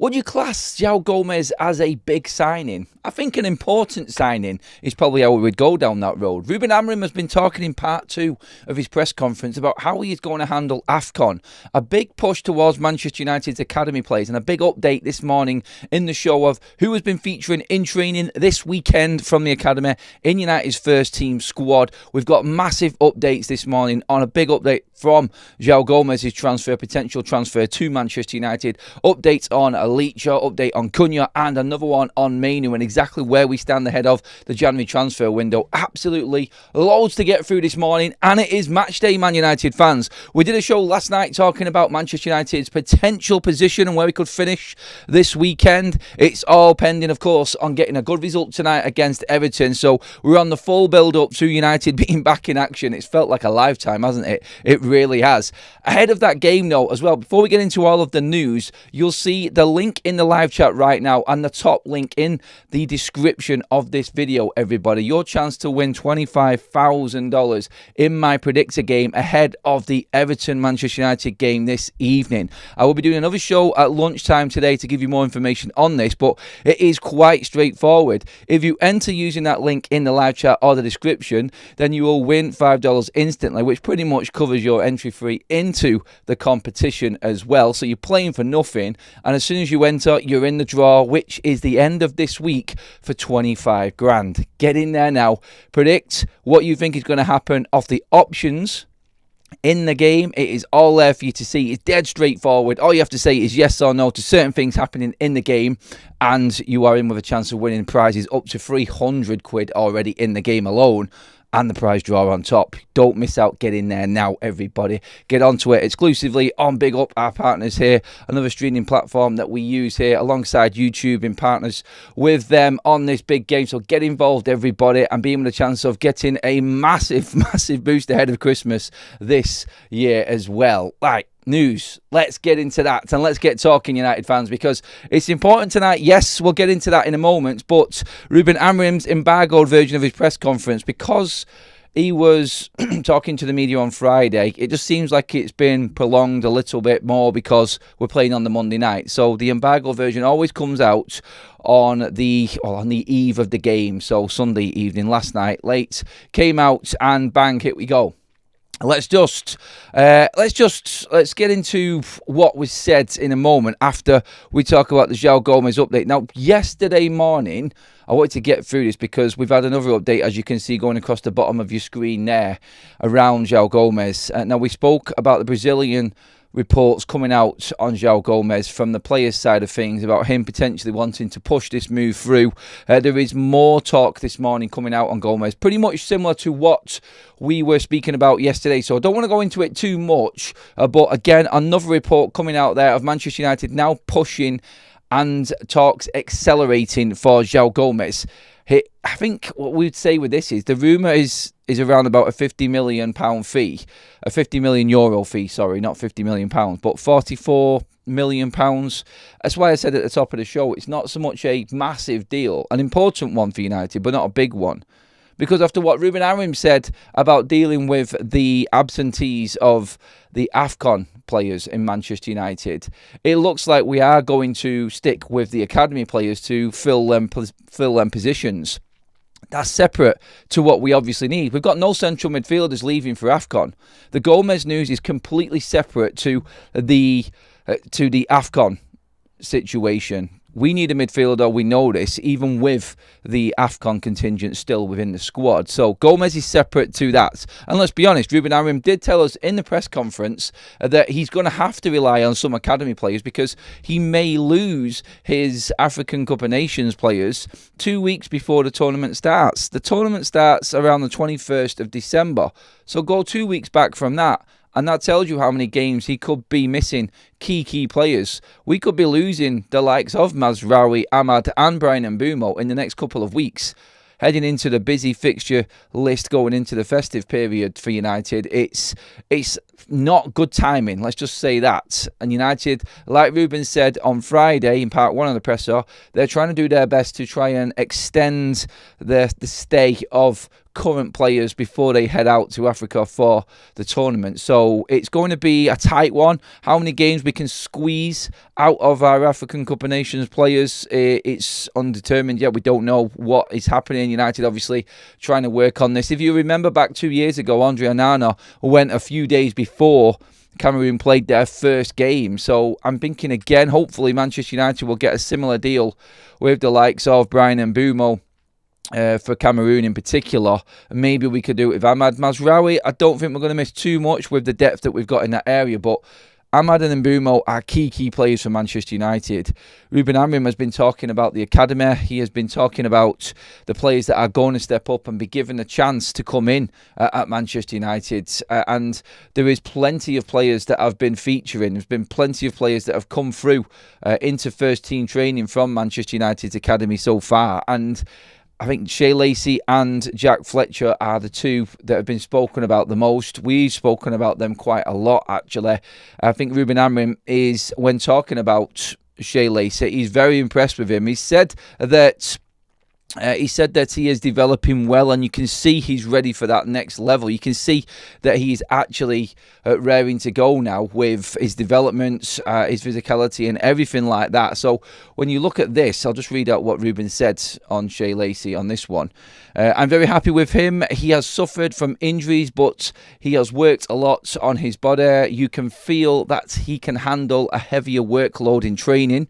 Would you class Joao Gomes as a big signing? I think an important signing is probably how we would go down that road. Ruben Amorim has been talking in part 2 of his press conference about how he is going to handle AFCON. A big push towards Manchester United's academy players and a big update this morning in the show of who has been featuring in training this weekend from the academy in United's first team squad. We've got massive updates this morning on a big update from Joao Gomes' potential transfer to Manchester United. Updates on Lacey, update on Cunha, and another one on Mainu and exactly where we stand ahead of the January transfer window. Absolutely loads to get through this morning, and it is match day, Man United fans. We did a show last night talking about Manchester United's potential position and where we could finish this weekend. It's all pending, of course, on getting a good result tonight against Everton. So we're on the full build-up to United being back in action. It's felt like a lifetime, hasn't it? It really has. Ahead of that game, though, as well, before we get into all of the news, you'll see the link in the live chat right now and the top link in the description of this video, everybody. Your chance to win $25,000 in my predictor game ahead of the Everton-Manchester United game this evening. I will be doing another show at lunchtime today to give you more information on this, but it is quite straightforward. If you enter using that link in the live chat or the description, then you will win $5 instantly, which pretty much covers your entry fee into the competition as well. So you're playing for nothing, and as soon as you enter, you're in the draw, which is the end of this week for 25 grand. Get in there now. Predict what you think is going to happen off the options in the game. It is all there for you to see. It's dead straightforward. All you have to say is yes or no to certain things happening in the game, and you are in with a chance of winning prizes up to 300 quid already in the game alone, and the prize draw on top. Don't miss out. Get in there now, everybody. Get onto it exclusively on Big Up, our partners here. Another streaming platform that we use here alongside YouTube, in partners with them on this big game. So get involved, everybody, and be with a chance of getting a massive, massive boost ahead of Christmas this year as well. Right. News. Let's get into that, and let's get talking, United fans, because it's important tonight. Yes, we'll get into that in a moment, but Ruben Amorim's embargoed version of his press conference, because he was talking to the media on Friday, it just seems like it's been prolonged a little bit more because we're playing on the Monday night. So the embargo version always comes out on the eve of the game. So Sunday evening, last night, late, came out, and bang, here we go. Let's get into what was said in a moment after we talk about the Joao Gomes update. Now, yesterday morning, I wanted to get through this because we've had another update, as you can see, going across the bottom of your screen there, around Joao Gomes. Now, we spoke about the Brazilian reports coming out on Joao Gomes from the players' side of things about him potentially wanting to push this move through. There is more talk this morning coming out on Gomes, pretty much similar to what we were speaking about yesterday, so I don't want to go into it too much, but again, another report coming out there of Manchester United now pushing and talks accelerating for Joao Gomes. I think what we'd say with this is the rumour is around about a £50 million fee, a €50 million fee, sorry, not £50 million, but £44 million. That's why I said at the top of the show, it's not so much a massive deal, an important one for United, but not a big one. Because after what Ruben Amorim said about dealing with the absentees of the AFCON players in Manchester United, it looks like we are going to stick with the academy players to fill them positions. That's separate to what we obviously need. We've got no central midfielders leaving for AFCON. The Gomes news is completely separate to the AFCON situation. We need a midfielder, we know this, even with the AFCON contingent still within the squad. So Gomes is separate to that. And let's be honest, Ruben Amorim did tell us in the press conference that he's going to have to rely on some academy players because he may lose his African Cup of Nations players 2 weeks before the tournament starts. The tournament starts around the 21st of December. So go 2 weeks back from that. And that tells you how many games he could be missing key players. We could be losing the likes of Mazraoui, Ahmad and Brian Mbeumo in the next couple of weeks. Heading into the busy fixture list going into the festive period for United, it's not good timing, let's just say that. And United, like Ruben said on Friday in part 1 of the presser, they're trying to do their best to try and extend the stay of current players before they head out to Africa for the tournament. So it's going to be a tight one. How many games we can squeeze out of our African Cup of Nations players, it's undetermined yet. We don't know what is happening. United obviously trying to work on this. If you remember back 2 years ago, Andre Onana went a few days before Cameroon played their first game. So I'm thinking again, hopefully Manchester United will get a similar deal with the likes of Bryan Mbeumo for Cameroon in particular. Maybe we could do it with Ahmad Mazraoui. I don't think we're going to miss too much with the depth that we've got in that area, but Ahmad and Mbeumo are key players for Manchester United. Ruben Amorim has been talking about the academy. He has been talking about the players that are going to step up and be given a chance to come in at Manchester United. And there is plenty of players that have been featuring. There's been plenty of players that have come through into first team training from Manchester United's academy so far. And I think Shea Lacey and Jack Fletcher are the two that have been spoken about the most. We've spoken about them quite a lot, actually. I think Ruben Amorim is, when talking about Shea Lacey, he's very impressed with him. He said that he is developing well, and you can see he's ready for that next level. You can see that he's actually raring to go now with his developments, his physicality and everything like that. So when you look at this, I'll just read out what Ruben said on Shea Lacey on this one. I'm very happy with him. He has suffered from injuries, but he has worked a lot on his body. You can feel that he can handle a heavier workload in training.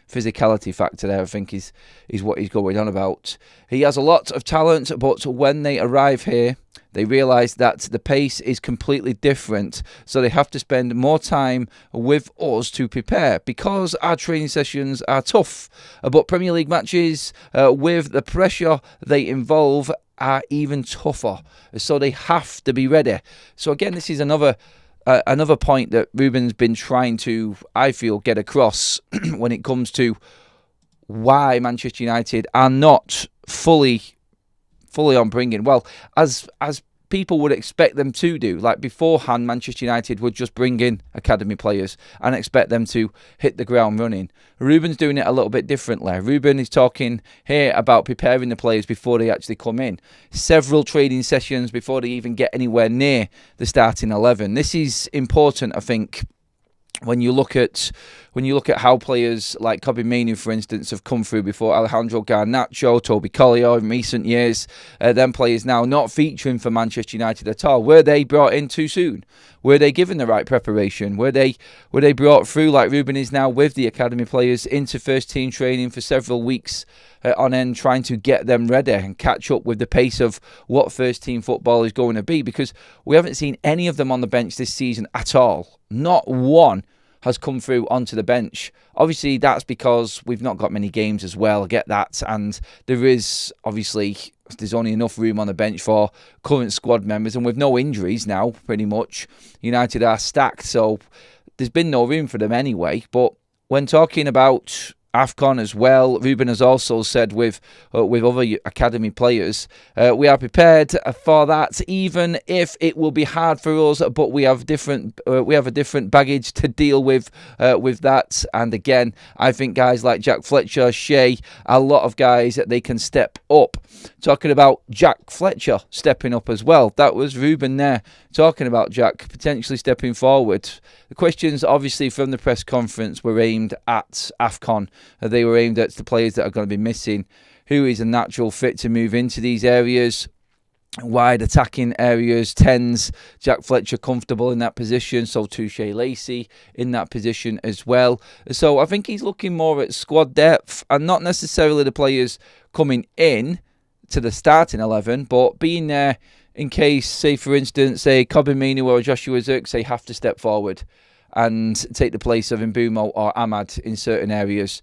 Physicality factor there, I think, is what he's going on about. He has a lot of talent, but when they arrive here, they realise that the pace is completely different, so they have to spend more time with us to prepare, because our training sessions are tough. But Premier League matches, with the pressure they involve, are even tougher, so they have to be ready. So again, this is another point that Ruben's been trying to, I feel, get across when it comes to why Manchester United are not fully on bringing, well, as people would expect them to do. Like beforehand, Manchester United would just bring in academy players and expect them to hit the ground running. Ruben's doing it a little bit differently. Ruben is talking here about preparing the players before they actually come in. Several training sessions before they even get anywhere near the starting 11. This is important, I think, when you look at how players like Kobbie Mainoo, for instance, have come through before. Alejandro Garnacho, Toby Collier in recent years, them players now not featuring for Manchester United at all. Were they brought in too soon? Were they given the right preparation? Were they brought through like Ruben is now with the academy players into first team training for several weeks on end, trying to get them ready and catch up with the pace of what first team football is going to be? Because we haven't seen any of them on the bench this season at all. Not one has come through onto the bench. Obviously, that's because we've not got many games as well. I get that. And there's only enough room on the bench for current squad members. And with no injuries now, pretty much, United are stacked. So there's been no room for them anyway. But when talking about AFCON as well, Ruben has also said with other academy players, we are prepared for that, even if it will be hard for us. But we have a different baggage to deal with that. And again, I think guys like Jack Fletcher, Shea, a lot of guys that they can step up. Talking about Jack Fletcher stepping up as well. That was Ruben there talking about Jack potentially stepping forward. The questions, obviously, from the press conference were aimed at AFCON. They were aimed at the players that are going to be missing. Who is a natural fit to move into these areas? Wide attacking areas, 10s. Jack Fletcher comfortable in that position. So too Shea Lacey in that position as well. So I think he's looking more at squad depth and not necessarily the players coming in to the starting 11, but being there in case, say for instance, Kobbie Mainoo or Joshua Zirkzee have to step forward and take the place of Mbeumo or Ahmad in certain areas.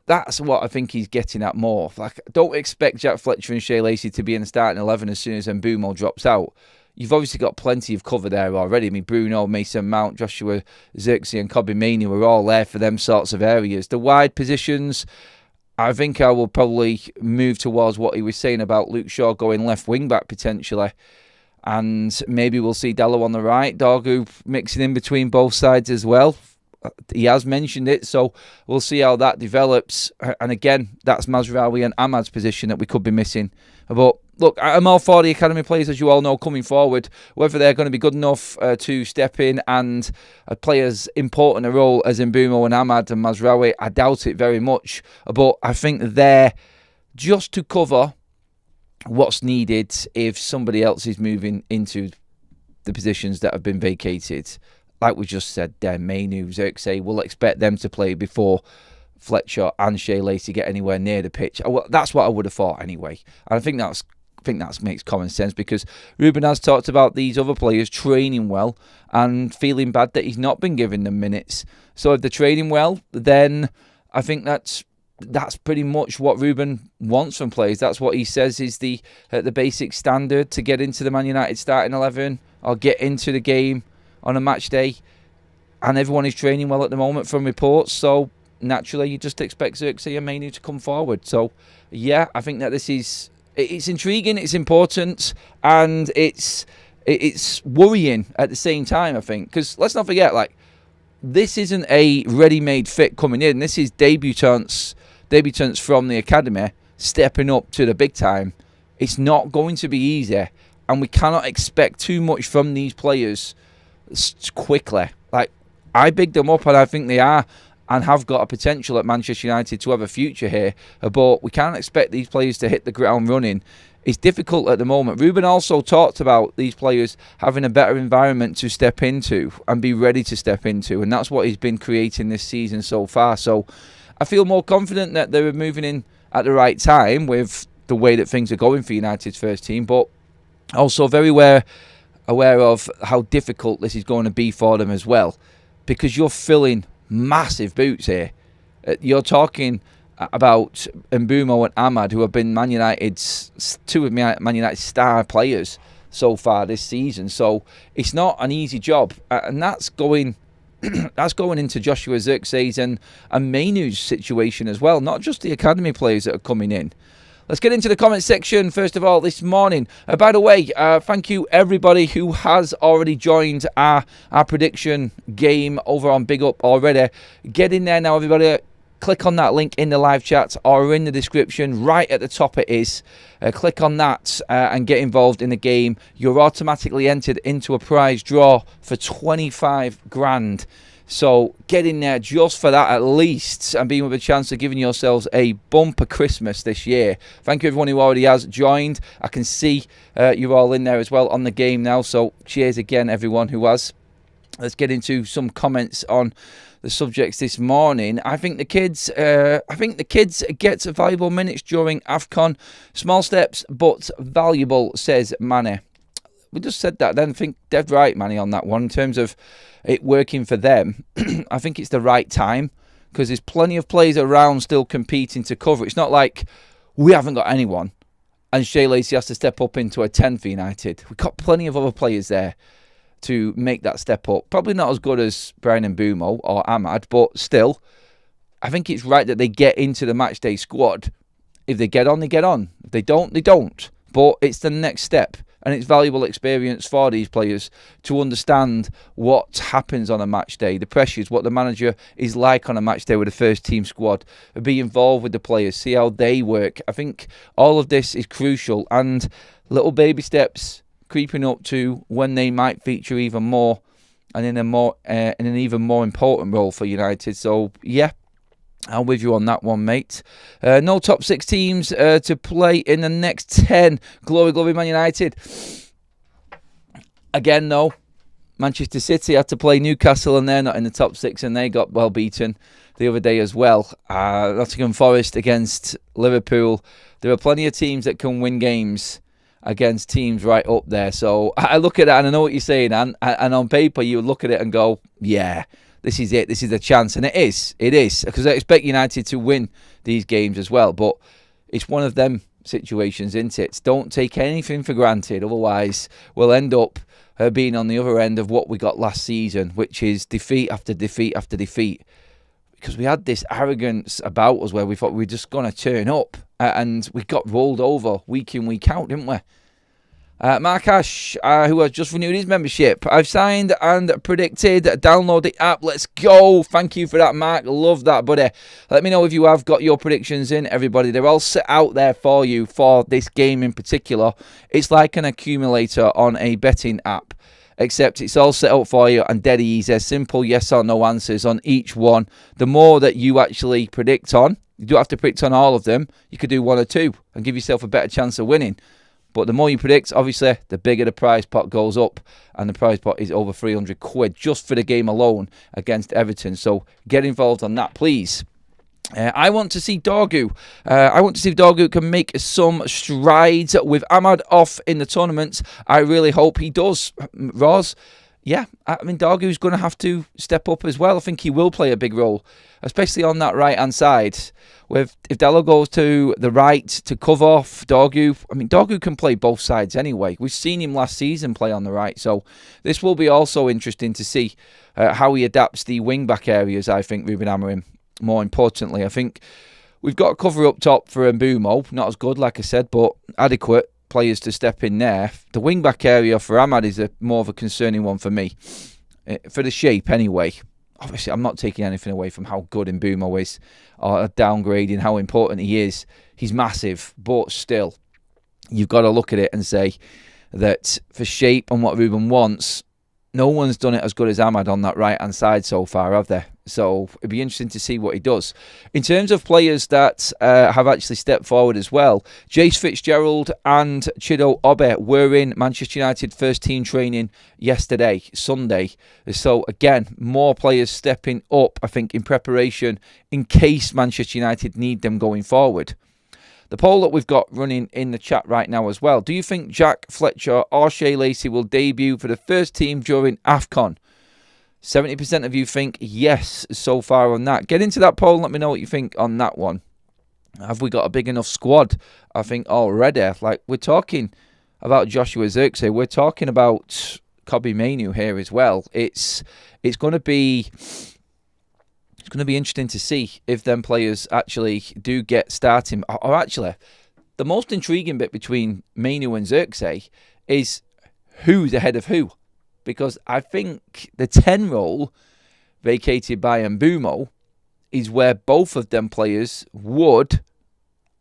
That's what I think he's getting at more. Like, don't expect Jack Fletcher and Shea Lacey to be in the starting 11 as soon as Mbeumo drops out. You've obviously got plenty of cover there already. I mean, Bruno, Mason Mount, Joshua Zirkzee and Kobbie Mainoo are all there for them sorts of areas. The wide positions, I think I will probably move towards what he was saying about Luke Shaw going left wing back potentially. And maybe we'll see Dallo on the right, Dorgu mixing in between both sides as well. He has mentioned it, so we'll see how that develops. And again, that's Mazraoui and Ahmad's position that we could be missing. But look, I'm all for the academy players, as you all know, coming forward. Whether they're going to be good enough to step in and play as important a role as Mbeumo and Ahmad and Mazraoui, I doubt it very much. But I think they're just to cover what's needed if somebody else is moving into the positions that have been vacated. Like we just said there, Mainu, Xerxes, we'll expect them to play before Fletcher and Lacey get anywhere near the pitch. Well, that's what I would have thought anyway. And I think that makes common sense, because Ruben has talked about these other players training well and feeling bad that he's not been giving them minutes. So if they're training well, then I think that's pretty much what Ruben wants from players. That's what he says is the basic standard to get into the Man United starting 11 or get into the game on a match day. And everyone is training well at the moment from reports. So naturally, you just expect Xerxes and Mainu to come forward. So yeah, I think that it's intriguing, it's important, and it's worrying at the same time, I think. Because let's not forget, like, this isn't a ready-made fit coming in. This is debutants from the academy stepping up to the big time. It's not going to be easy, and we cannot expect too much from these players quickly. Like, I big them up, and I think they are and have got a potential at Manchester United to have a future here, but we can't expect these players to hit the ground running. It's difficult at the moment. Ruben also talked about these players having a better environment to step into and be ready to step into, and that's what he's been creating this season so far. So I feel more confident that they're moving in at the right time with the way that things are going for United's first team, but also very aware of how difficult this is going to be for them as well, because you're filling massive boots here. You're talking about Mbeumo and Ahmad, who have been two of Man United's star players so far this season. So it's not an easy job, and that's going into Joshua Xerxes and Mainu's situation as well, not just the academy players that are coming in. Let's get into the comment section first of all this morning. By the way, thank you everybody who has already joined our prediction game over on Big Up already. Get in there now, everybody. Click on that link in the live chat or in the description. Right at the top it is. Click on that and get involved in the game. You're automatically entered into a prize draw for 25 grand. So get in there just for that at least, and being with a chance of giving yourselves a bumper Christmas this year. Thank you everyone who already has joined. I can see you're all in there as well on the game now. So cheers again everyone who has. Let's get into some comments on the subjects this morning. I think the kids get valuable minutes during AFCON. Small steps but valuable, says Manny. We just said that then. I think dead right, Manny, on that one. In terms of it working for them, I think it's the right time, because there's plenty of players around still competing to cover. It's not like we haven't got anyone and Lacey has to step up into a 10 for United. We've got plenty of other players there to make that step up. Probably not as good as Brian Mbeumo or Ahmad, but still, I think it's right that they get into the matchday squad. If they get on, they get on. If they don't, they don't. But it's the next step, and it's valuable experience for these players to understand what happens on a match day, the pressures, what the manager is like on a match day with the first team squad, be involved with the players, see how they work. I think all of this is crucial, and little baby steps creeping up to when they might feature even more and in an even more important role for United. So yeah, I'm with you on that one, mate. No top 6 teams to play in the next 10. Glory, Man United. Again, though, Manchester City had to play Newcastle, and they're not in the top 6, and they got well beaten the other day as well. Nottingham Forest against Liverpool. There are plenty of teams that can win games against teams right up there. So I look at that, and I know what you're saying, and on paper you look at it and go, yeah, this is it. This is the chance. And it is, because I expect United to win these games as well. But it's one of them situations, isn't it? Don't take anything for granted. Otherwise, we'll end up being on the other end of what we got last season, which is defeat after defeat after defeat. Because we had this arrogance about us where we thought we were just going to turn up. And we got rolled over week in, week out, didn't we? Mark Ash, who has just renewed his membership. I've signed and predicted. Download the app. Let's go. Thank you for that, Mark. Love that, buddy. Let me know if you have got your predictions in, everybody. They're all set out there for you for this game in particular. It's like an accumulator on a betting app, except it's all set up for you and dead easy. Simple yes or no answers on each one. The more that you actually predict on, you don't have to predict on all of them. You could do one or two and give yourself a better chance of winning. But the more you predict, obviously, the bigger the prize pot goes up. And the prize pot is over 300 quid just for the game alone against Everton. So get involved on that, please. I want to see Dorgu. I want to see if Dorgu can make some strides with Ahmad off in the tournament. I really hope he does. Roz, yeah, I mean, Dorgu's going to have to step up as well. I think he will play a big role, especially on that right-hand side. If Dalot goes to the right to cover off Dorgu, I mean, Dorgu can play both sides anyway. We've seen him last season play on the right, so this will be also interesting to see how he adapts the wing-back areas, I think, Ruben Amorim. More importantly, I think we've got a cover up top for Mbumo. Not as good, like I said, but adequate players to step in there. The wing-back area for Ahmad is more of a concerning one for me. For the shape, anyway. Obviously, I'm not taking anything away from how good Mbumo is or downgrading how important he is. He's massive, but still, you've got to look at it and say that for shape and what Ruben wants, no one's done it as good as Ahmad on that right-hand side so far, have they? So it'd be interesting to see what he does. In terms of players that have actually stepped forward as well, Jace Fitzgerald and Chido Obe were in Manchester United first team training yesterday, Sunday. So again, more players stepping up, I think, in preparation in case Manchester United need them going forward. The poll that we've got running in the chat right now as well. Do you think Jack Fletcher or Shea Lacey will debut for the first team during AFCON? 70% of you think yes so far on that. Get into that poll and let me know what you think on that one. Have we got a big enough squad? I think already. Like, we're talking about Joshua Zirkzee. We're talking about Kobbie Mainoo here as well. It's going to be interesting to see if them players actually do get starting. Or actually, the most intriguing bit between Mainoo and Zirkzee is who's ahead of who. Because I think the 10 role vacated by Mbumo is where both of them players would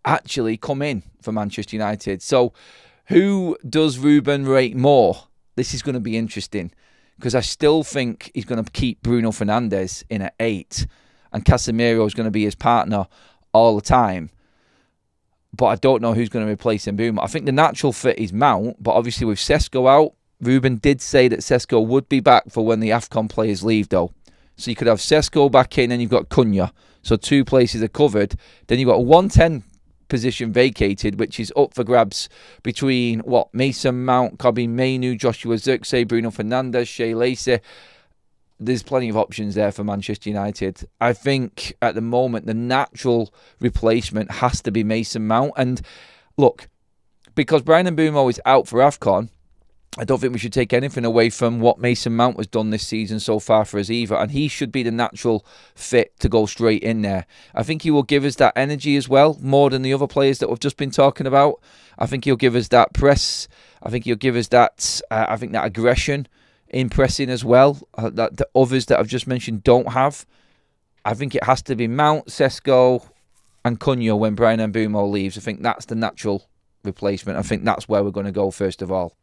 actually come in for Manchester United. So who does Ruben rate more? This is going to be interesting because I still think he's going to keep Bruno Fernandes in at 8 and Casemiro is going to be his partner all the time. But I don't know who's going to replace Mbumo. I think the natural fit is Mount, but obviously with Sesko out, Ruben did say that Sesko would be back for when the AFCON players leave, though. So you could have Sesko back in and you've got Cunha. So 2 places are covered. Then you've got a 110 position vacated, which is up for grabs between, Mason Mount, Kobbie Mainoo, Joshua Zirkzee, Bruno Fernandes, Shea Lacey. There's plenty of options there for Manchester United. I think at the moment, the natural replacement has to be Mason Mount. And look, because Bryan Mbumo is out for AFCON, I don't think we should take anything away from what Mason Mount has done this season so far for us either. And he should be the natural fit to go straight in there. I think he will give us that energy as well, more than the other players that we've just been talking about. I think he'll give us that press. I think he'll give us that, that aggression in pressing as well, that the others that I've just mentioned don't have. I think it has to be Mount, Sesko and Cunha when Bryan Mbumo leaves. I think that's the natural replacement. I think that's where we're going to go first of all.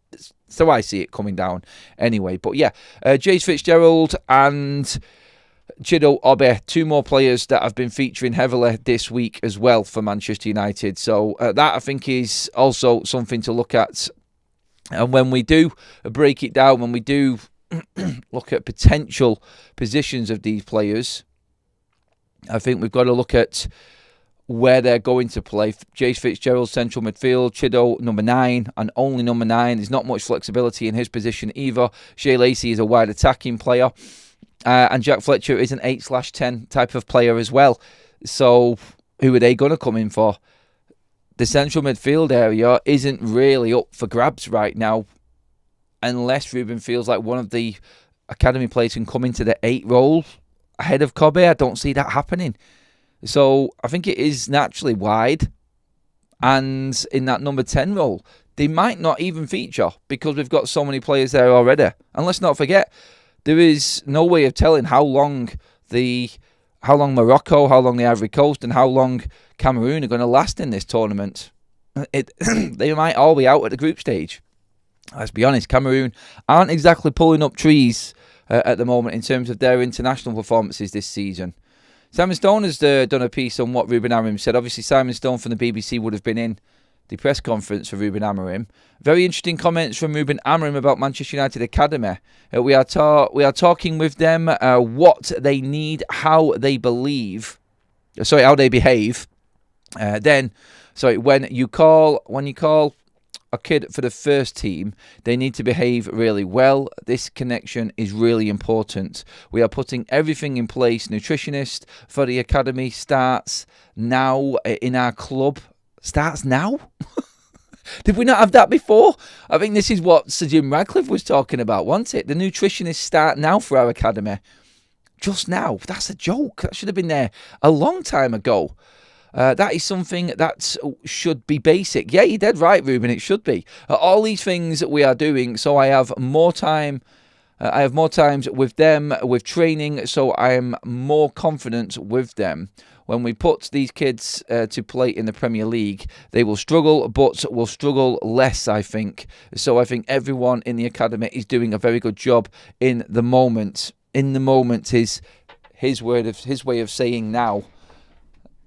So I see it coming down anyway. But yeah, Jace Fitzgerald and Chido Obe, 2 more players that have been featuring heavily this week as well for Manchester United. So that I think is also something to look at. And when we do break it down, when we do look at potential positions of these players, I think we've got to look at where they're going to play. Jace Fitzgerald, central midfield. Chido, number 9, and only number 9. There's not much flexibility in his position either. Shea Lacey is a wide attacking player. And Jack Fletcher is an 8/10 type of player as well. So who are they going to come in for? The central midfield area isn't really up for grabs right now, unless Ruben feels like one of the academy players can come into the 8 role ahead of Kobbie. I don't see that happening. So I think it is naturally wide. And in that number 10 role, they might not even feature because we've got so many players there already. And let's not forget, there is no way of telling how long Morocco, how long the Ivory Coast, and how long Cameroon are going to last in this tournament. They might all be out at the group stage. Let's be honest, Cameroon aren't exactly pulling up trees at the moment in terms of their international performances this season. Simon Stone has done a piece on what Ruben Amorim said. Obviously, Simon Stone from the BBC would have been in the press conference for Ruben Amorim. Very interesting comments from Ruben Amorim about Manchester United Academy. We are talking with them what they need, how they behave. When you call a kid for the first team, they need to behave really well. This connection is really important. We are putting everything in place. Nutritionist for the academy starts now in our club. Starts now? Did we not have that before? I think this is what Sir Jim Radcliffe was talking about, wasn't it? The nutritionists start now for our academy. Just now. That's a joke. That should have been there a long time ago. That is something that should be basic. Yeah, you're dead right, Ruben. It should be. All these things that we are doing, so I have more time. I have more times with them, with training, so I am more confident with them. When we put these kids to play in the Premier League, they will struggle, but will struggle less, I think. So I think everyone in the academy is doing a very good job in the moment. In the moment is his way of saying now.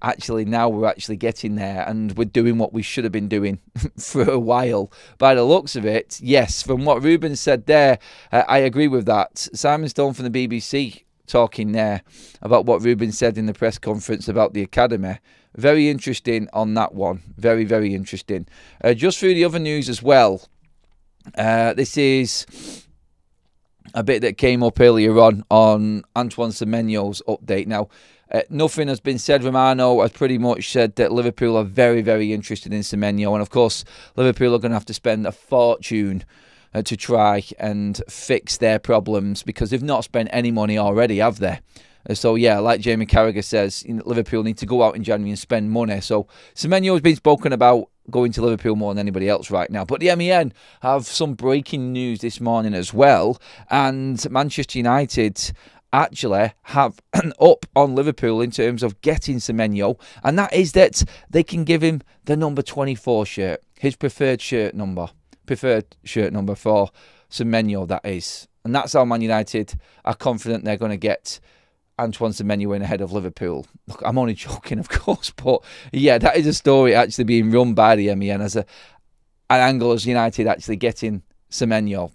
Actually, now we're actually getting there and we're doing what we should have been doing for a while. By the looks of it, yes, from what Ruben said there, I agree with that. Simon Stone from the BBC talking there about what Ruben said in the press conference about the academy. Very interesting on that one. Very, very interesting. Just through the other news as well, this is a bit that came up earlier on Antoine Semenyo's update. Now, nothing has been said. Romano has pretty much said that Liverpool are very, very interested in Semenyo. And of course, Liverpool are going to have to spend a fortune to try and fix their problems because they've not spent any money already, have they? So, yeah, like Jamie Carragher says, Liverpool need to go out in January and spend money. So, Semenyo has been spoken about going to Liverpool more than anybody else right now. But the MEN have some breaking news this morning as well. And Manchester United actually have an up on Liverpool in terms of getting Semenyo, and that is that they can give him the number 24 shirt, his preferred shirt number for Semenyo, that is. And that's how Man United are confident they're going to get Antoine Semenyo in ahead of Liverpool. Look, I'm only joking, of course, but yeah, that is a story actually being run by the MEN as an angle as United actually getting Semenyo.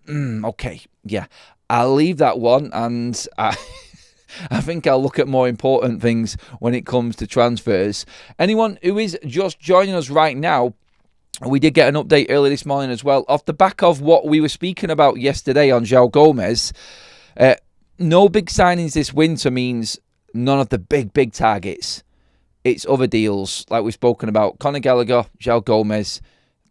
Okay, yeah. I'll leave that one, and I think I'll look at more important things when it comes to transfers. Anyone who is just joining us right now, we did get an update early this morning as well, off the back of what we were speaking about yesterday on Joao Gomes. No big signings this winter means none of the big targets. It's other deals, like we've spoken about. Conor Gallagher, Joao Gomes,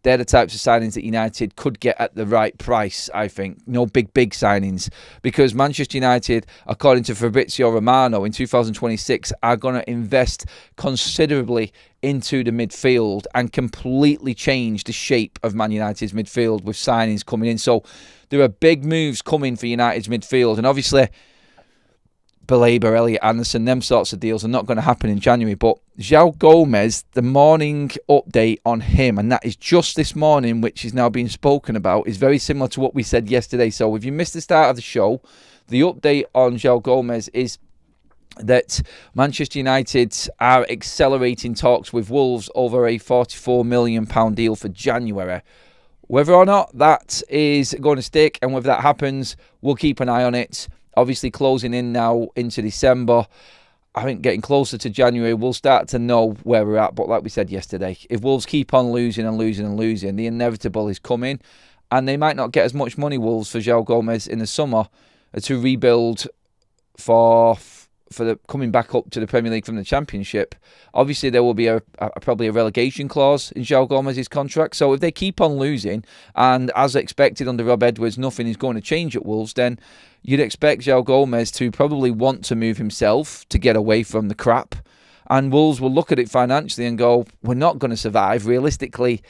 they're the types of signings that United could get at the right price, I think. No big signings. Because Manchester United, according to Fabrizio Romano, in 2026 are going to invest considerably into the midfield and completely change the shape of Man United's midfield with signings coming in. So there are big moves coming for United's midfield. And obviously, Baleba, Elliot Anderson, them sorts of deals are not going to happen in January. But Joao Gomes, the morning update on him, and that is just this morning, which is now being spoken about, is very similar to what we said yesterday. So if you missed the start of the show, the update on Joao Gomes is that Manchester United are accelerating talks with Wolves over a £44 million deal for January. Whether or not that is going to stick and whether that happens, we'll keep an eye on it. Obviously, closing in now into December, I think getting closer to January, we'll start to know where we're at. But like we said yesterday, if Wolves keep on losing, the inevitable is coming. And they might not get as much money, Wolves, for Joao Gomes in the summer to rebuild for the coming back up to the Premier League from the Championship. Obviously, there will be probably a relegation clause in Joao Gomez' contract. So if they keep on losing, and as expected under Rob Edwards, nothing is going to change at Wolves, then you'd expect Joao Gomes to probably want to move himself to get away from the crap. And Wolves will look at it financially and go, we're not going to survive. Realistically,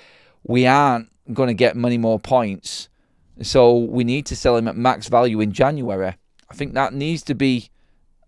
we aren't going to get many more points. So we need to sell him at max value in January. I think that needs to be.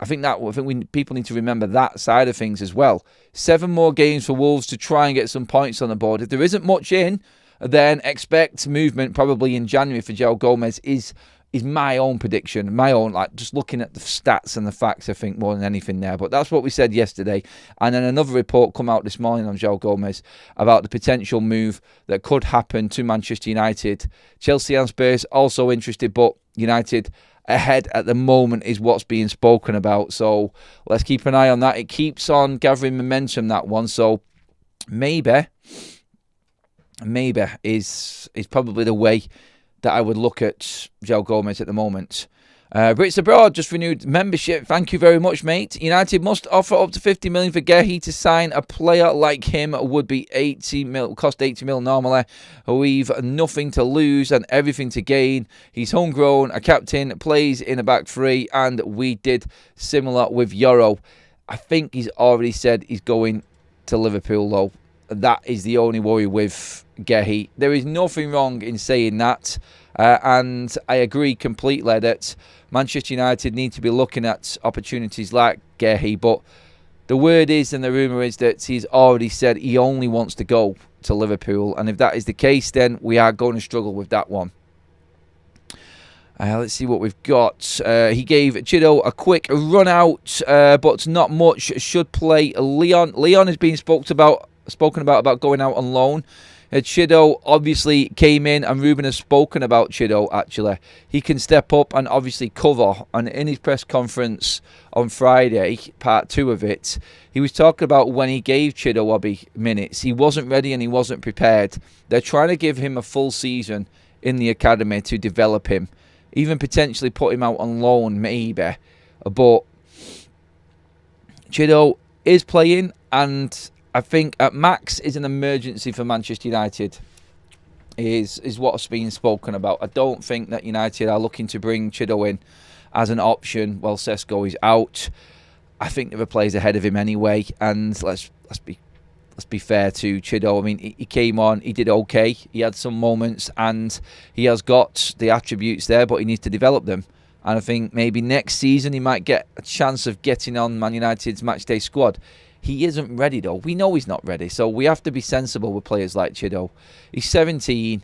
People need to remember that side of things as well. 7 more games for Wolves to try and get some points on the board. If there isn't much in, then expect movement probably in January for Joao Gomes is my own prediction. My own, like, just looking at the stats and the facts, I think, more than anything there. But that's what we said yesterday. And then another report come out this morning on Joao Gomes about the potential move that could happen to Manchester United. Chelsea and Spurs also interested, but United ahead at the moment is what's being spoken about. So let's keep an eye on that. It keeps on gathering momentum, that one. So maybe is probably the way that I would look at Joao Gomes at the moment. Brits Abroad just renewed membership. Thank you very much, mate. United must offer up to 50 million for Gehi to sign. A player like him would be 80 mil, cost 80 mil normally. We've nothing to lose and everything to gain. He's homegrown, a captain, plays in a back three, and we did similar with Euro. I think he's already said he's going to Liverpool, though. That is the only worry with Gehi. There is nothing wrong in saying that. And I agree completely that Manchester United need to be looking at opportunities like Gehi. But the word is, and the rumour is, that he's already said he only wants to go to Liverpool. And if that is the case, then we are going to struggle with that one. Let's see what we've got. He gave Chido a quick run out, but not much. Should play Leon. Leon is being spoken about going out on loan. Chido obviously came in, and Ruben has spoken about Chido, actually. He can step up and obviously cover. And in his press conference on Friday, part 2 of it, he was talking about when he gave Chido Obi minutes. He wasn't ready and he wasn't prepared. They're trying to give him a full season in the academy to develop him. Even potentially put him out on loan, maybe. But Chido is playing, and I think at max is an emergency for Manchester United, is what's being spoken about. I don't think that United are looking to bring Chido in as an option while Sesko is out. I think there are players ahead of him anyway, and let's be fair to Chido. I mean, he came on, he did okay, he had some moments, and he has got the attributes there, but he needs to develop them. And I think maybe next season he might get a chance of getting on Man United's matchday squad. He isn't ready, though. We know he's not ready. So we have to be sensible with players like Chido. He's 17.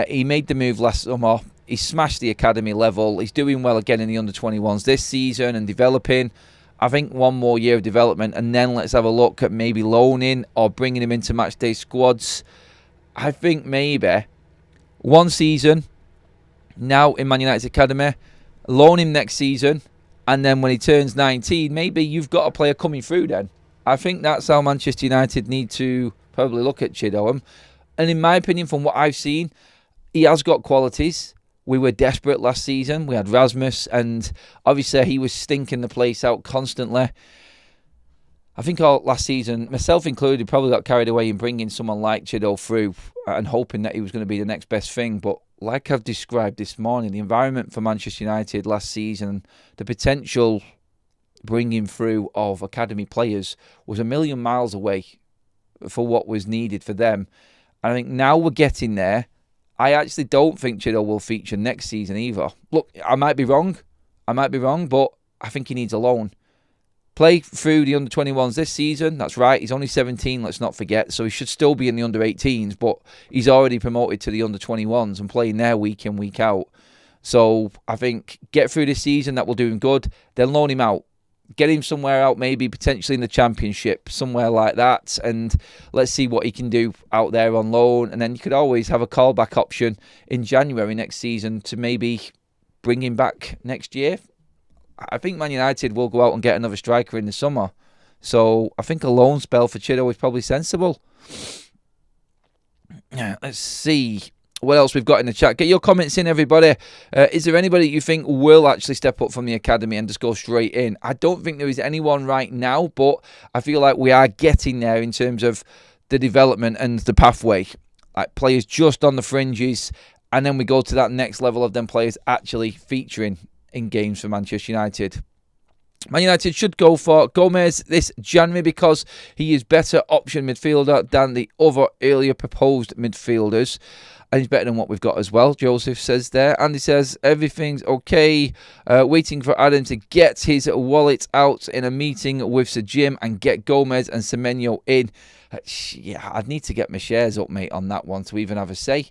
He made the move last summer. He smashed the academy level. He's doing well again in the under-21s this season and developing. I think one more year of development, and then let's have a look at maybe loaning or bringing him into matchday squads. I think maybe one season now in Man United's academy, loan him next season, and then when he turns 19, maybe you've got a player coming through then. I think that's how Manchester United need to probably look at Chido. And in my opinion, from what I've seen, he has got qualities. We were desperate last season. We had Rasmus, and obviously he was stinking the place out constantly. I think all last season, myself included, probably got carried away in bringing someone like Chido through and hoping that he was going to be the next best thing. But like I've described this morning, the environment for Manchester United last season, the potential bringing through of academy players was a million miles away for what was needed for them. And I think now we're getting there. I actually don't think Chido will feature next season either. Look, I might be wrong, but I think he needs a loan. Play through the under-21s this season, that's right, he's only 17, let's not forget, so he should still be in the under-18s, but he's already promoted to the under-21s and playing there week in, week out. So I think get through this season, that will do him good, then loan him out. Get him somewhere out, maybe potentially in the Championship, somewhere like that, and let's see what he can do out there on loan. And then you could always have a callback option in January next season to maybe bring him back next year. I think Man United will go out and get another striker in the summer. So I think a loan spell for Chido is probably sensible. Let's see what else we've got in the chat. Get your comments in, everybody. Is there anybody you think will actually step up from the academy and just go straight in? I don't think there is anyone right now, but I feel like we are getting there in terms of the development and the pathway. Like players just on the fringes, and then we go to that next level of them players actually featuring in games for Manchester United. Man United should go for Gomes this January because he is better option midfielder than the other earlier proposed midfielders. And he's better than what we've got as well, Joseph says there. Andy says, everything's okay. Waiting for Adam to get his wallet out in a meeting with Sir Jim and get Gomez and Semenyo in. Yeah, I'd need to get my shares up, mate, on that one to even have a say.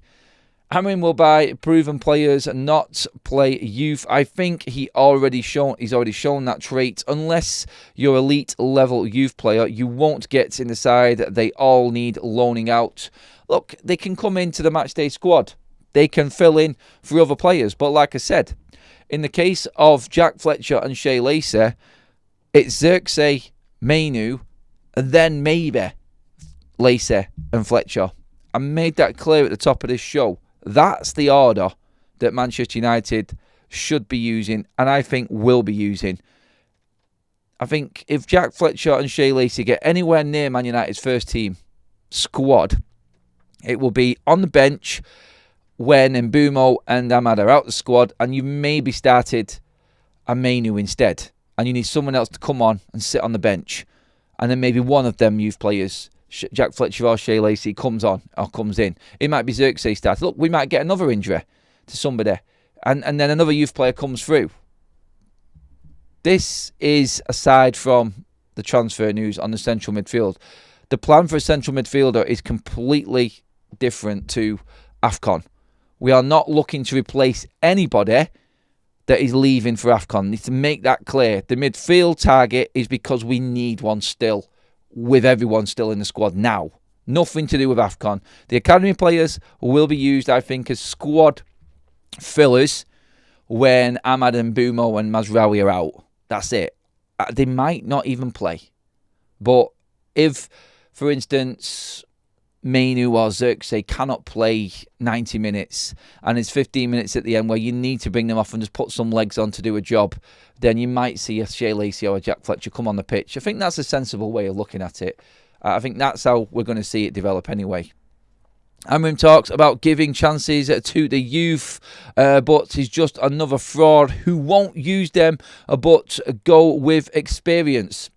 Amorim will buy proven players and not play youth. I think he's already shown that trait. Unless you're elite level youth player, you won't get in the side. They all need loaning out. Look, they can come into the matchday squad. They can fill in for other players. But like I said, in the case of Jack Fletcher and Shea Lacey, it's Xerxes, Mainu, and then maybe Lacey and Fletcher. I made that clear at the top of this show. That's the order that Manchester United should be using and I think will be using. I think if Jack Fletcher and Shea Lacey get anywhere near Man United's first team squad, it will be on the bench when Mbeumo and Ahmad are out the squad and you maybe started a Mainu instead. And you need someone else to come on and sit on the bench. And then maybe one of them youth players, Jack Fletcher or Shea Lacey, comes on or comes in. It might be Xerxes started. Look, we might get another injury to somebody. And then another youth player comes through. This is aside from the transfer news on the central midfield. The plan for a central midfielder is completely different to AFCON. We are not looking to replace anybody that is leaving for AFCON. Need to make that clear. The midfield target is because we need one still, with everyone still in the squad now. Nothing to do with AFCON. The academy players will be used, I think, as squad fillers when Ahmad and Mbeumo and Mazraoui are out. That's it. They might not even play. But if, for instance, Mainu or Xerxes cannot play 90 minutes and it's 15 minutes at the end where you need to bring them off and just put some legs on to do a job, then you might see a Shea Lacey or a Jack Fletcher come on the pitch. I think that's a sensible way of looking at it. I think that's how we're going to see it develop anyway. Amorim talks about giving chances to the youth, but he's just another fraud who won't use them, but go with experience.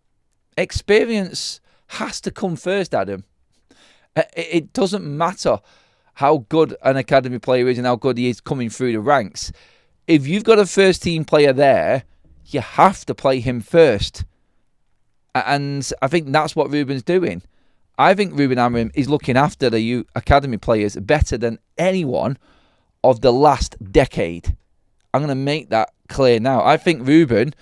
Experience has to come first, Adam. It doesn't matter how good an academy player is and how good he is coming through the ranks. If you've got a first team player there, you have to play him first. And I think that's what Ruben's doing. I think Ruben Amorim is looking after the academy players better than anyone of the last decade. I'm going to make that clear now. I think Ruben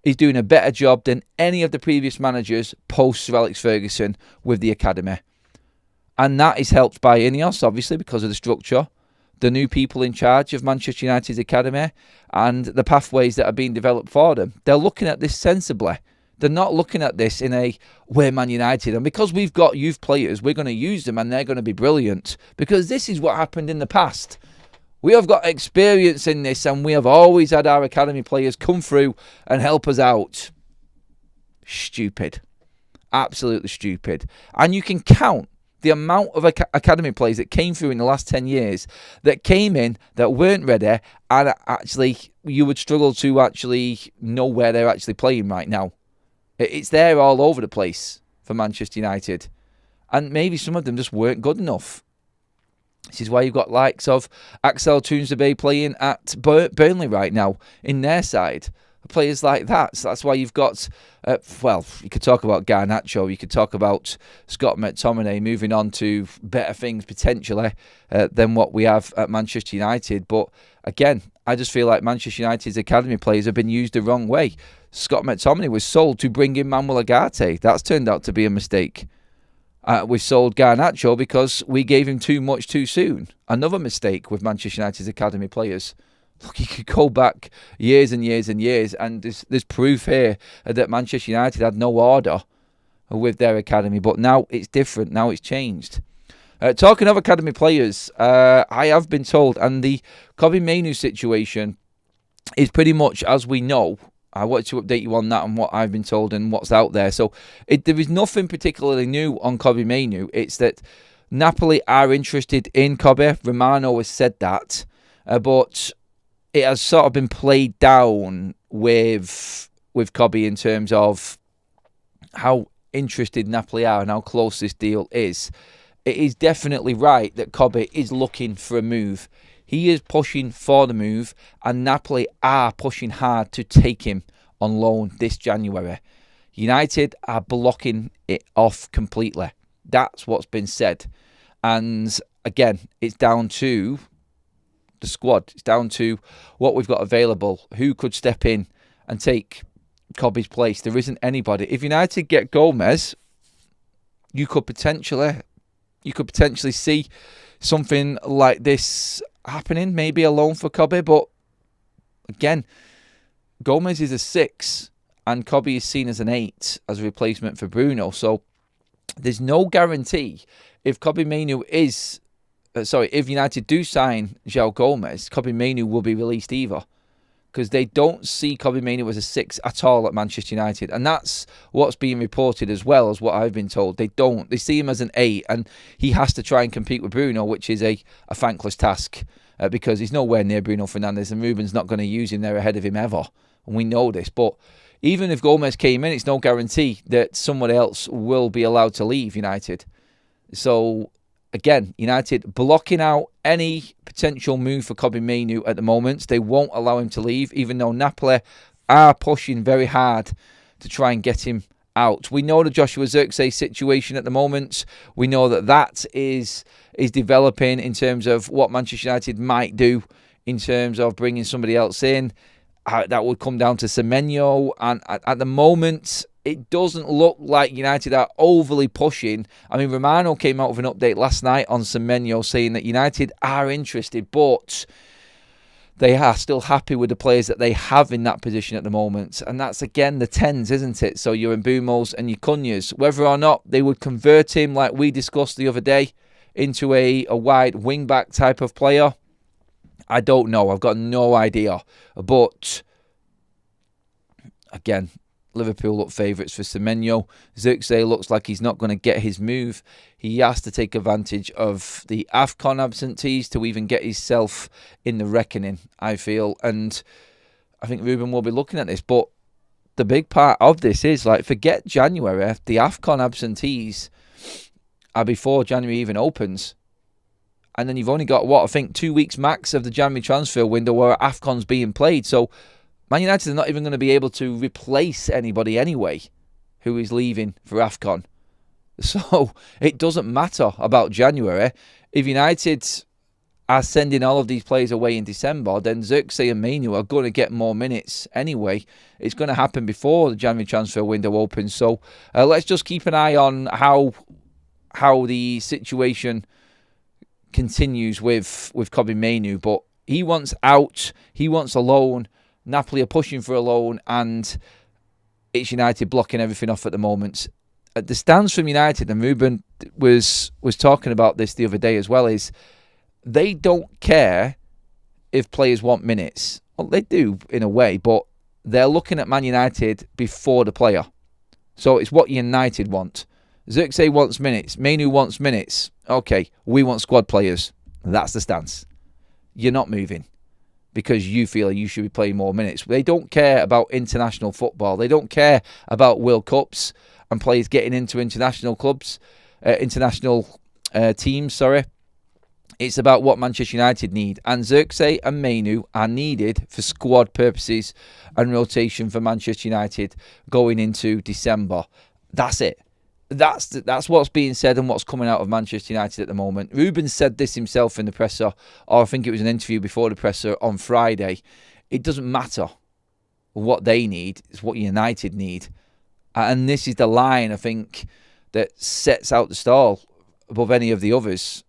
is doing a better job than any of the previous managers post Sir Alex Ferguson with the academy. And that is helped by Ineos, obviously, because of the structure, the new people in charge of Manchester United's academy, and the pathways that are being developed for them. They're looking at this sensibly. They're not looking at this in a, we're Man United, and because we've got youth players, we're going to use them and they're going to be brilliant. Because this is what happened in the past. We have got experience in this, and we have always had our academy players come through and help us out. Stupid. Absolutely stupid. And you can count the amount of academy players that came through in the last 10 years that came in that weren't ready, and actually you would struggle to actually know where they're actually playing right now. It's there all over the place for Manchester United. And maybe some of them just weren't good enough. This is why you've got likes of Axel Tuanzebe playing at Burnley right now in their side. Players like that. So that's why you've got, you could talk about Garnacho, you could talk about Scott McTominay moving on to better things potentially than what we have at Manchester United. But again, I just feel like Manchester United's academy players have been used the wrong way. Scott McTominay was sold to bring in Manuel Ugarte. That's turned out to be a mistake. We sold Garnacho because we gave him too much too soon. Another mistake with Manchester United's academy players. Look, you could go back years and years and years, and there's proof here that Manchester United had no order with their academy. But now it's different. Now it's changed. Talking of academy players, I have been told, and the Kobbie Mainoo situation is pretty much as we know. I wanted to update you on that and what I've been told and what's out there. So there is nothing particularly new on Kobbie Mainoo. It's that Napoli are interested in Kobbie. Romano has said that. But it has sort of been played down with with Kobe in terms of how interested Napoli are and how close this deal is. It is definitely right that Kobe is looking for a move. He is pushing for the move, and Napoli are pushing hard to take him on loan this January. United are blocking it off completely. That's what's been said. And again, it's down to the squad. It's down to what we've got available. Who could step in and take Kobe's place? There isn't anybody. If United get Gomes, you could potentially see something like this happening. Maybe a loan for Kobe. But again, Gomes is a 6 and Kobe is seen as an 8 as a replacement for Bruno. So there's no guarantee if if United do sign Joao Gomes, Kobe Mainoo will be released either. Because they don't see Kobe Mainoo as a 6 at all at Manchester United. And that's what's being reported as well as what I've been told. They don't. They see him as an 8 and he has to try and compete with Bruno, which is a thankless task because he's nowhere near Bruno Fernandes and Ruben's not going to use him there ahead of him ever. And we know this. But even if Gomes came in, it's no guarantee that somebody else will be allowed to leave United. So again, United blocking out any potential move for Kobe Mainoo at the moment. They won't allow him to leave, even though Napoli are pushing very hard to try and get him out. We know the Joshua Zirkzee situation at the moment. We know that is developing in terms of what Manchester United might do in terms of bringing somebody else in. That would come down to Semenyo. And at the moment, it doesn't look like United are overly pushing. I mean, Romano came out with an update last night on Semenyo saying that United are interested, but they are still happy with the players that they have in that position at the moment. And that's, again, the 10s, isn't it? So your Mbumos and your Cunhas. Whether or not they would convert him, like we discussed the other day, into a wide wing-back type of player, I don't know. I've got no idea. But, again, Liverpool look favourites for Semenyo. Zirkzee looks like he's not going to get his move. He has to take advantage of the AFCON absentees to even get himself in the reckoning, I feel. And I think Ruben will be looking at this. But the big part of this is, forget January. The AFCON absentees are before January even opens. And then you've only got, 2 weeks max of the January transfer window where AFCON's being played. So Man United are not even going to be able to replace anybody anyway who is leaving for AFCON. So it doesn't matter about January. If United are sending all of these players away in December, then Zirkzee and Mainoo are going to get more minutes anyway. It's going to happen before the January transfer window opens. So let's just keep an eye on how the situation continues with Kobe Mainoo. But he wants out. He wants a loan. Napoli are pushing for a loan, and it's United blocking everything off at the moment. The stance from United, and Ruben was talking about this the other day as well, is they don't care if players want minutes. Well, they do in a way, but they're looking at Man United before the player. So it's what United want. Zirkzee wants minutes. Mainoo wants minutes. Okay, we want squad players. That's the stance. You're not moving because you feel you should be playing more minutes. They don't care about international football. They don't care about World Cups and players getting into international clubs, teams, sorry. It's about what Manchester United need. And Zirkzee and Mainoo are needed for squad purposes and rotation for Manchester United going into December. That's it. That's what's being said and what's coming out of Manchester United at the moment. Ruben said this himself in the presser, or I think it was an interview before the presser on Friday. It doesn't matter what they need, it's what United need. And this is the line, I think, that sets out the stall above any of the others.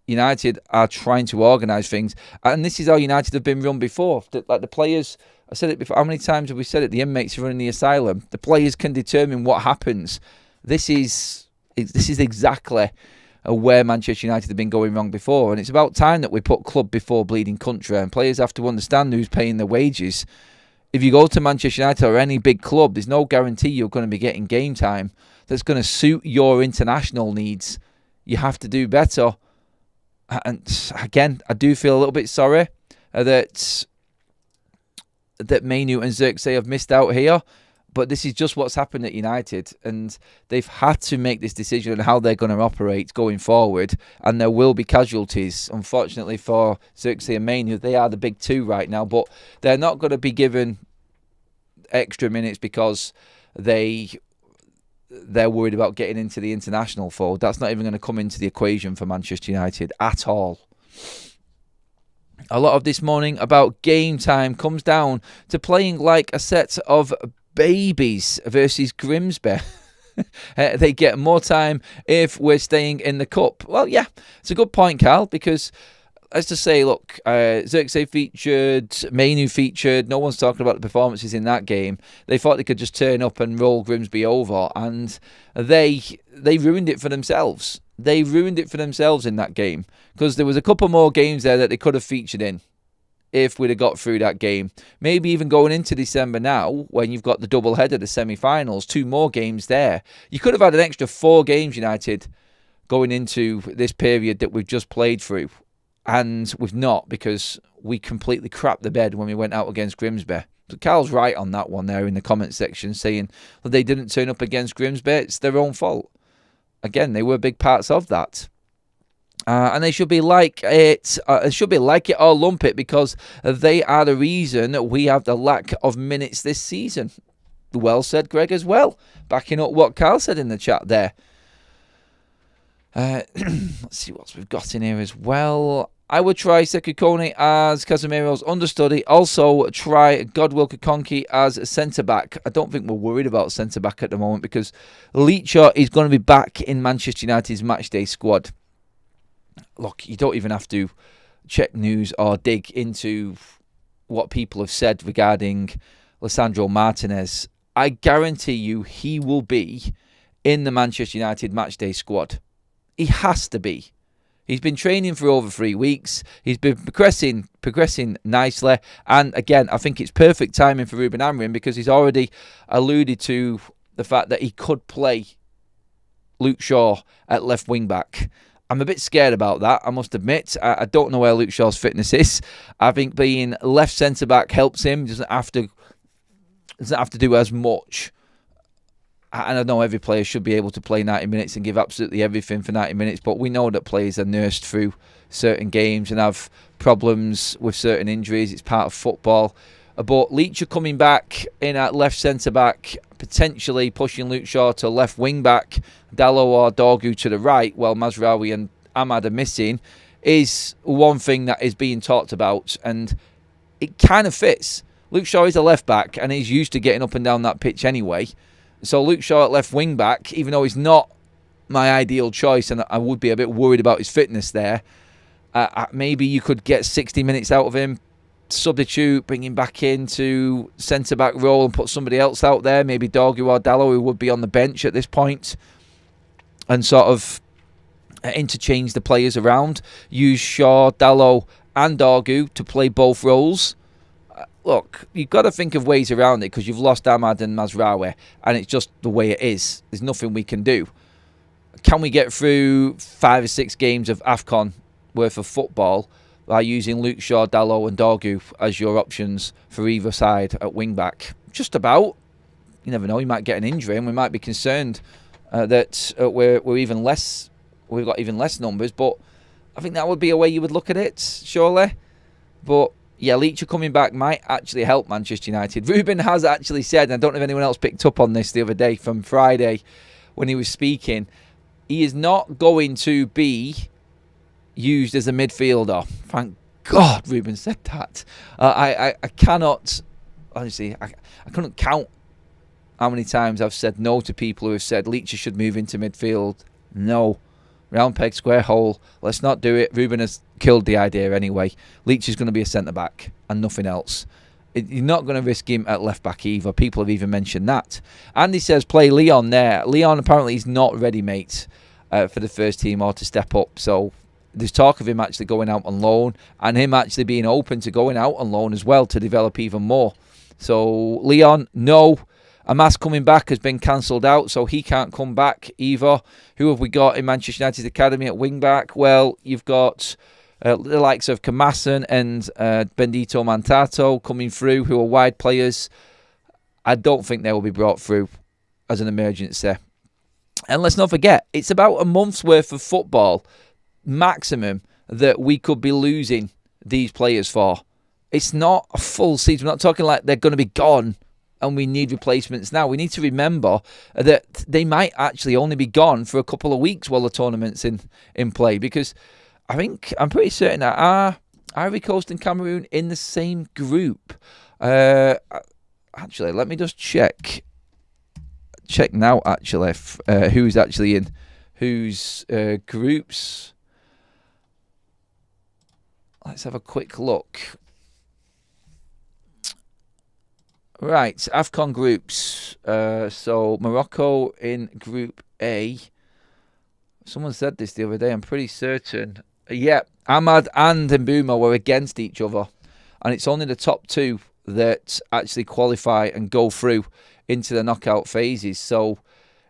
United are trying to organise things. And this is how United have been run before. Like the players, I said it before, how many times have we said it? The inmates are running the asylum. The players can determine what happens. This is exactly where Manchester United have been going wrong before. And it's about time that we put club before bleeding country. And players have to understand who's paying their wages. If you go to Manchester United or any big club, there's no guarantee you're going to be getting game time that's going to suit your international needs. You have to do better. And again, I do feel a little bit sorry that Mainoo and Zirkzee have missed out here. But this is just what's happened at United, and they've had to make this decision on how they're going to operate going forward, and there will be casualties, unfortunately, for Xerxes and Mainu. They are the big two right now, but they're not going to be given extra minutes because they're worried about getting into the international fold. That's not even going to come into the equation for Manchester United at all. A lot of this morning about game time comes down to playing like a set of babies versus Grimsby. They get more time if we're staying in the cup. Well, yeah, it's a good point, Carl, because let's just say, look, Xerxes featured, Mainu featured, no one's talking about the performances in that game. They thought they could just turn up and roll Grimsby over, and they ruined it for themselves. They ruined it for themselves in that game, because there was a couple more games there that they could have featured in if we'd have got through that game. Maybe even going into December now, when you've got the double header, the semi-finals, 2 more games there. You could have had an extra 4 games, United, going into this period that we've just played through. And we've not, because we completely crapped the bed when we went out against Grimsby. So Carl's right on that one there in the comment section, saying that they didn't turn up against Grimsby. It's their own fault. Again, they were big parts of that. And they should be like it. Or lump it, because they are the reason we have the lack of minutes this season. Well said, Greg, as well. Backing up what Carl said in the chat there. Let's see what we've got in here as well. I would try Sekou Kone as Casemiro's understudy. Also, try Godwill Kakonki as centre-back. I don't think we're worried about centre-back at the moment, because Leacher is going to be back in Manchester United's matchday squad. Look, you don't even have to check news or dig into what people have said regarding Lisandro Martinez. I guarantee you he will be in the Manchester United matchday squad. He has to be. He's been training for over 3 weeks. He's been progressing nicely. And again, I think it's perfect timing for Ruben Amorim, because he's already alluded to the fact that he could play Luke Shaw at left wing back. I'm a bit scared about that, I must admit. I don't know where Luke Shaw's fitness is. I think being left centre back helps him. Doesn't have to do as much. And I know every player should be able to play 90 minutes and give absolutely everything for 90 minutes, but we know that players are nursed through certain games and have problems with certain injuries. It's part of football. But Leacher coming back in at left centre-back, potentially pushing Luke Shaw to left wing-back, Dalot or Dorgu to the right, while Mazraoui and Ahmad are missing, is one thing that is being talked about, and it kind of fits. Luke Shaw is a left-back, and he's used to getting up and down that pitch anyway. So Luke Shaw at left wing-back, even though he's not my ideal choice, and I would be a bit worried about his fitness there, maybe you could get 60 minutes out of him, substitute, bring him back into centre-back role and put somebody else out there, maybe Dorgu or Dalot, who would be on the bench at this point, and sort of interchange the players around. Use Shaw, Dalot and Dorgu to play both roles. Look, you've got to think of ways around it, because you've lost Ahmad and Mazraoui, and it's just the way it is. There's nothing we can do. Can we get through 5 or 6 games of AFCON worth of football by using Luke Shaw, Dalot and Dorgu as your options for either side at wing-back? Just about. You never know, you might get an injury, and we might be concerned that we're even less. We've got even less numbers, but I think that would be a way you would look at it, surely. But yeah, Leacher coming back might actually help Manchester United. Ruben has actually said, and I don't know if anyone else picked up on this the other day from Friday when he was speaking, he is not going to be used as a midfielder. Thank God Ruben said that. I cannot, honestly, I couldn't count how many times I've said no to people who have said Leacher should move into midfield. No. Round peg, square hole. Let's not do it. Ruben has killed the idea anyway. Leach is going to be a centre-back and nothing else. You're not going to risk him at left-back either. People have even mentioned that. Andy says play Leon there. Leon apparently is not ready, mate, for the first team or to step up. So there's talk of him actually going out on loan, and him actually being open to going out on loan as well to develop even more. So Leon, no. Amas coming back has been cancelled out, so he can't come back either. Who have we got in Manchester United's academy at wing-back? Well, you've got the likes of Kamasan and Bendito Mantato coming through, who are wide players. I don't think they will be brought through as an emergency. And let's not forget, it's about a month's worth of football maximum that we could be losing these players for. It's not a full season. We're not talking like they're going to be gone and we need replacements now. We need to remember that they might actually only be gone for a couple of weeks while the tournament's in play, because I'm pretty certain that are Ivory Coast and Cameroon in the same group. Actually, let me just check now, actually, who's actually in whose groups. Let's have a quick look. Right, AFCON groups. So Morocco in Group A. Someone said this the other day, I'm pretty certain. Yeah, Ahmad and Mbeumo were against each other. And it's only the top two that actually qualify and go through into the knockout phases. So,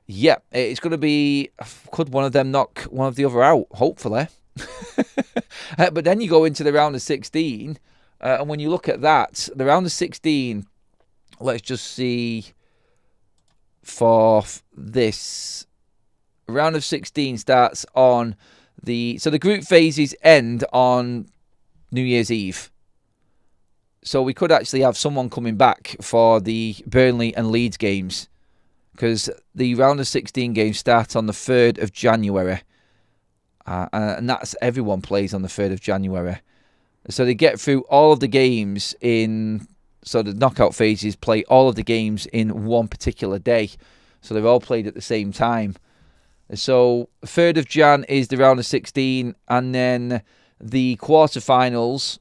yeah, it's going to be, could one of them knock one of the other out, hopefully. But then you go into the round of 16, and when you look at that, the round of 16, let's just see for this. Round of 16 starts on so the group phases end on New Year's Eve. So we could actually have someone coming back for the Burnley and Leeds games, because the round of 16 games start on the 3rd of January. And that's everyone plays on the 3rd of January. So they get through all of the games so the knockout phases play all of the games in one particular day. So they're all played at the same time. So 3rd of Jan is the round of 16, and then the quarterfinals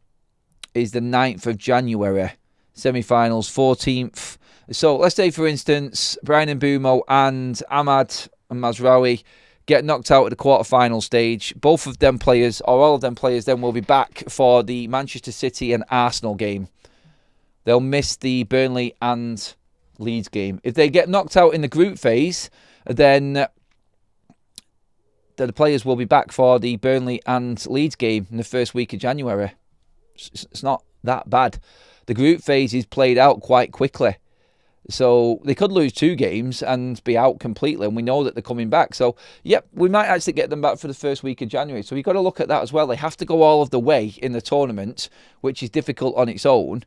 is the 9th of January. Semi-finals 14th. So let's say, for instance, Brian Mbeumo and Ahmad and Mazraoui get knocked out at the quarterfinal stage. Both of them players, or all of them players, then will be back for the Manchester City and Arsenal game. They'll miss the Burnley and Leeds game. If they get knocked out in the group phase, then the players will be back for the Burnley and Leeds game in the first week of January. It's not that bad. The group phase is played out quite quickly. So they could lose 2 games and be out completely, and we know that they're coming back. So, yep, we might actually get them back for the first week of January. So you've got to look at that as well. They have to go all of the way in the tournament, which is difficult on its own,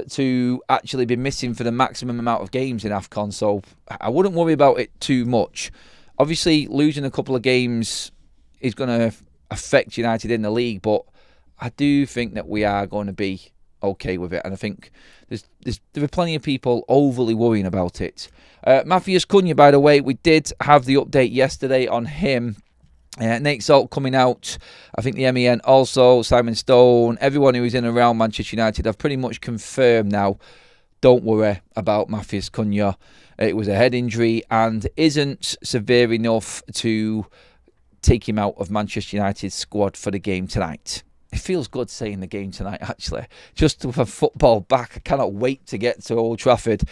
to actually be missing for the maximum amount of games in AFCON. So I wouldn't worry about it too much. Obviously, losing a couple of games is going to affect United in the league, but I do think that we are going to be okay with it, and I think there are plenty of people overly worrying about it. Matthias Cunha, by the way, we did have the update yesterday on him. Nate Salt coming out, I think the MEN also, Simon Stone, everyone who is in and around Manchester United have pretty much confirmed now, don't worry about Matthias Cunha. It was a head injury and isn't severe enough to take him out of Manchester United's squad for the game tonight. It feels good saying the game tonight, actually. Just with a football back, I cannot wait to get to Old Trafford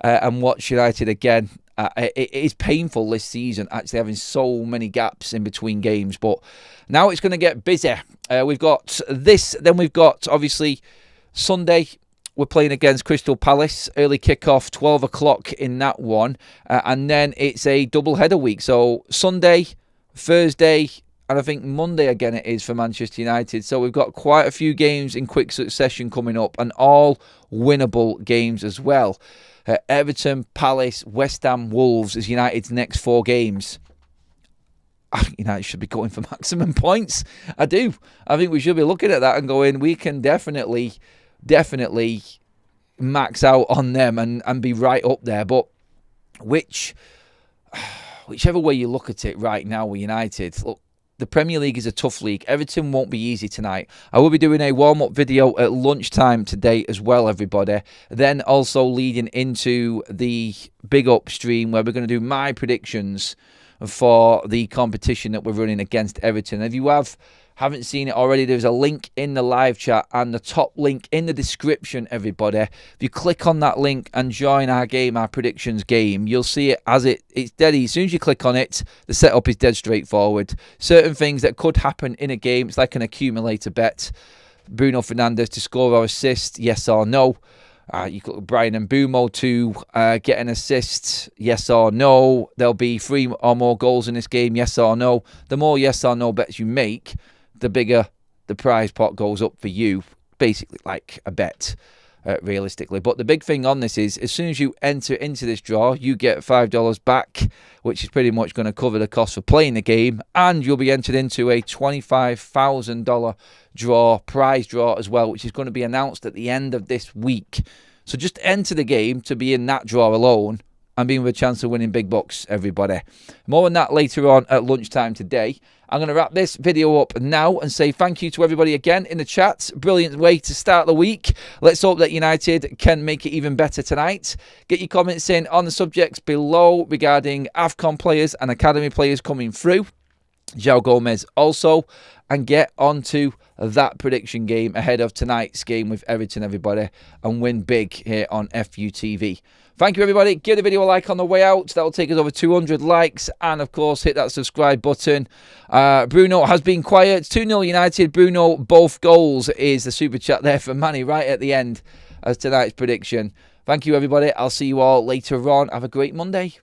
and watch United again. It is painful this season, actually, having so many gaps in between games. But now it's going to get busy. We've got this, then we've got, obviously, Sunday. We're playing against Crystal Palace. Early kickoff, 12 o'clock in that one. And then it's a double-header week. So Sunday, Thursday, and I think Monday again it is for Manchester United. So we've got quite a few games in quick succession coming up, and all winnable games as well. Everton, Palace, West Ham, Wolves is United's next 4 games. I think United should be going for maximum points. I do. I think we should be looking at that and going, we can definitely max out on them and be right up there. But whichever way you look at it right now with United, look, the Premier League is a tough league. Everton won't be easy tonight. I will be doing a warm-up video at lunchtime today as well, everybody. Then also leading into the Big Up stream where we're going to do my predictions for the competition that we're running against Everton. If you haven't seen it already, there's a link in the live chat and the top link in the description, everybody. If you click on that link and join our game, our predictions game, you'll see it as it's dead easy. As soon as you click on it, the setup is dead straightforward. Certain things that could happen in a game, it's like an accumulator bet. Bruno Fernandes to score or assist, yes or no. You got Brian and Mbumo to get an assist, yes or no. There'll be 3 or more goals in this game, yes or no. The more yes or no bets you make, the bigger the prize pot goes up for you. Basically like a bet, realistically. But the big thing on this is, as soon as you enter into this draw, you get $5 back, which is pretty much going to cover the cost for playing the game. And you'll be entered into a $25,000 prize draw as well, which is going to be announced at the end of this week. So just enter the game to be in that draw alone and being with a chance of winning big bucks, everybody. More on that later on at lunchtime today. I'm going to wrap this video up now and say thank you to everybody again in the chat. Brilliant way to start the week. Let's hope that United can make it even better tonight. Get your comments in on the subjects below regarding AFCON players and academy players coming through. Joao Gomes also. And get onto that prediction game ahead of tonight's game with Everton, everybody, and win big here on FUTV. Thank you, everybody. Give the video a like on the way out. That will take us over 200 likes. And, of course, hit that subscribe button. Bruno has been quiet. 2-0 United. Bruno, both goals is the super chat there for Manny right at the end as tonight's prediction. Thank you, everybody. I'll see you all later on. Have a great Monday.